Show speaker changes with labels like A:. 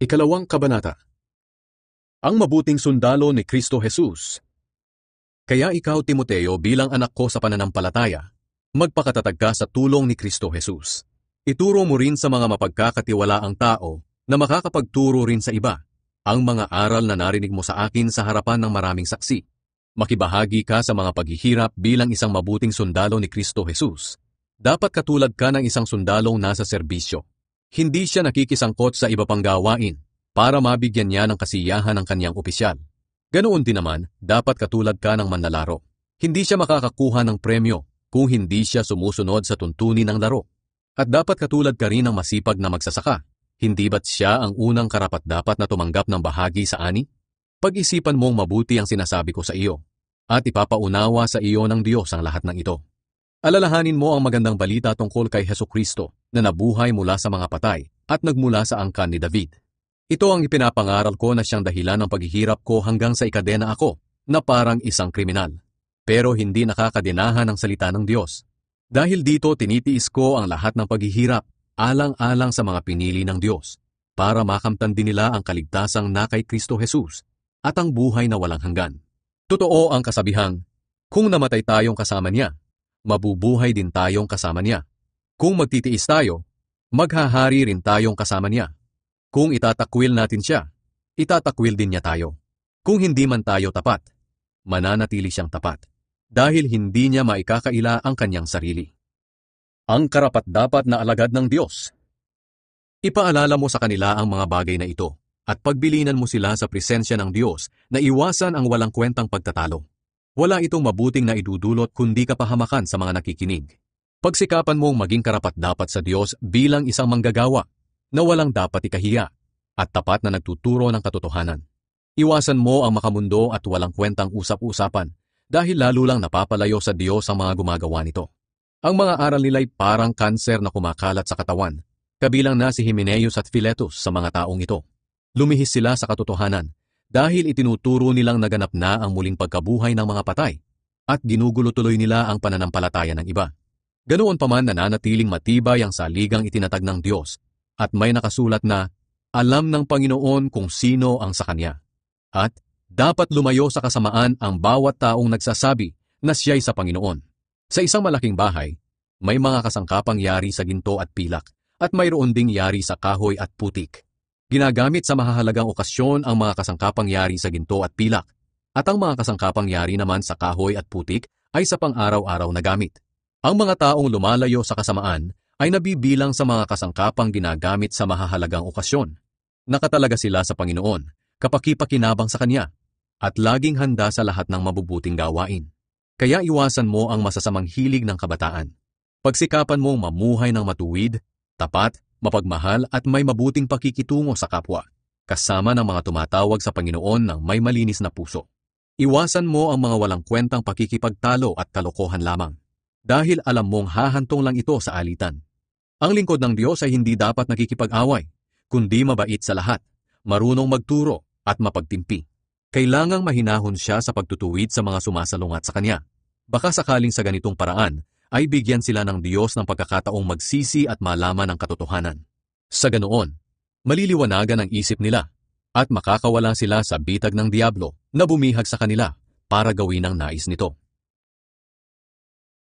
A: Ikalawang kabanata. Ang mabuting sundalo ni Kristo Jesus. Kaya ikaw, Timoteo, bilang anak ko sa pananampalataya, magpakatatag ka sa tulong ni Kristo Jesus. Ituro mo rin sa mga mapagkakatiwalaang tao na makakapagturo rin sa iba ang mga aral na narinig mo sa akin sa harapan ng maraming saksi. Makibahagi ka sa mga paghihirap bilang isang mabuting sundalo ni Kristo Jesus. Dapat katulad ka ng isang sundalong nasa serbisyo. Hindi siya nakikisangkot sa iba pang gawain para mabigyan niya ng kasiyahan ng kanyang opisyal. Ganoon din naman, dapat katulad ka ng manlalaro. Hindi siya makakakuha ng premyo kung hindi siya sumusunod sa tuntunin ng laro. At dapat katulad ka rin ng masipag na magsasaka. Hindi ba't siya ang unang karapat-dapat na tumanggap ng bahagi sa ani? Pag-isipan mong mabuti ang sinasabi ko sa iyo, at ipapaunawa sa iyo ng Diyos ang lahat ng ito. Alalahanin mo ang magandang balita tungkol kay Hesukristo na nabuhay mula sa mga patay at nagmula sa angkan ni David. Ito ang ipinapangaral ko na siyang dahilan ng paghihirap ko hanggang sa ikadena ako na parang isang kriminal. Pero hindi nakakadenahan ang salita ng Diyos. Dahil dito tinitiis ko ang lahat ng paghihirap alang-alang sa mga pinili ng Diyos para makamtan din nila ang kaligtasang na kay Kristo Jesus at ang buhay na walang hanggan. Totoo ang kasabihang, kung namatay tayong kasama niya, mabubuhay din tayong kasama niya. Kung magtitiis tayo, maghahari rin tayong kasama niya. Kung itatakwil natin siya, itatakwil din niya tayo. Kung hindi man tayo tapat, mananatili siyang tapat, dahil hindi niya maikakaila ang kanyang sarili. Ang karapat-dapat na alagad ng Diyos. Ipaalala mo sa kanila ang mga bagay na ito, at pagbilinan mo sila sa presensya ng Diyos na iwasan ang walang kwentang pagtatalo. Wala itong mabuting na idudulot kundi kapahamakan sa mga nakikinig. Pagsikapan mong maging karapat-dapat sa Diyos bilang isang manggagawa na walang dapat ikahiya at tapat na nagtuturo ng katotohanan. Iwasan mo ang makamundo at walang kwentang usap-usapan dahil lalo lang napapalayo sa Diyos ang mga gumagawa nito. Ang mga aral nila'y parang kanser na kumakalat sa katawan, kabilang na si Hymenaeus at Philetus sa mga taong ito. Lumihis sila sa katotohanan dahil itinuturo nilang naganap na ang muling pagkabuhay ng mga patay at ginugulo tuloy nila ang pananampalataya ng iba. Ganoon pa man nananatiling matibay ang saligang itinatag ng Diyos at may nakasulat na alam ng Panginoon kung sino ang sa Kanya. At dapat lumayo sa kasamaan ang bawat taong nagsasabi na siya'y sa Panginoon. Sa isang malaking bahay, may mga kasangkapang yari sa ginto at pilak at mayroon ding yari sa kahoy at putik. Ginagamit sa mahahalagang okasyon ang mga kasangkapang yari sa ginto at pilak at ang mga kasangkapang yari naman sa kahoy at putik ay sa pang-araw-araw na gamit. Ang mga taong lumalayo sa kasamaan ay nabibilang sa mga kasangkapang ginagamit sa mahahalagang okasyon. Nakatalaga sila sa Panginoon, kapakipakinabang sa Kanya, at laging handa sa lahat ng mabubuting gawain. Kaya iwasan mo ang masasamang hilig ng kabataan. Pagsikapan mong mamuhay ng matuwid, tapat, mapagmahal at may mabuting pakikitungo sa kapwa, kasama ng mga tumatawag sa Panginoon ng may malinis na puso. Iwasan mo ang mga walang kwentang pakikipagtalo at kalokohan lamang, dahil alam mong hahantong lang ito sa alitan. Ang lingkod ng Diyos ay hindi dapat nakikipag-away, kundi mabait sa lahat, marunong magturo at mapagtimpi. Kailangang mahinahon siya sa pagtutuwid sa mga sumasalungat sa Kanya. Baka sakaling sa ganitong paraan ay bigyan sila ng Diyos ng pagkakataong magsisi at malaman ang katotohanan. Sa ganoon, maliliwanagan ang isip nila at makakawala sila sa bitag ng Diablo na bumihag sa kanila para gawin ang nais nito.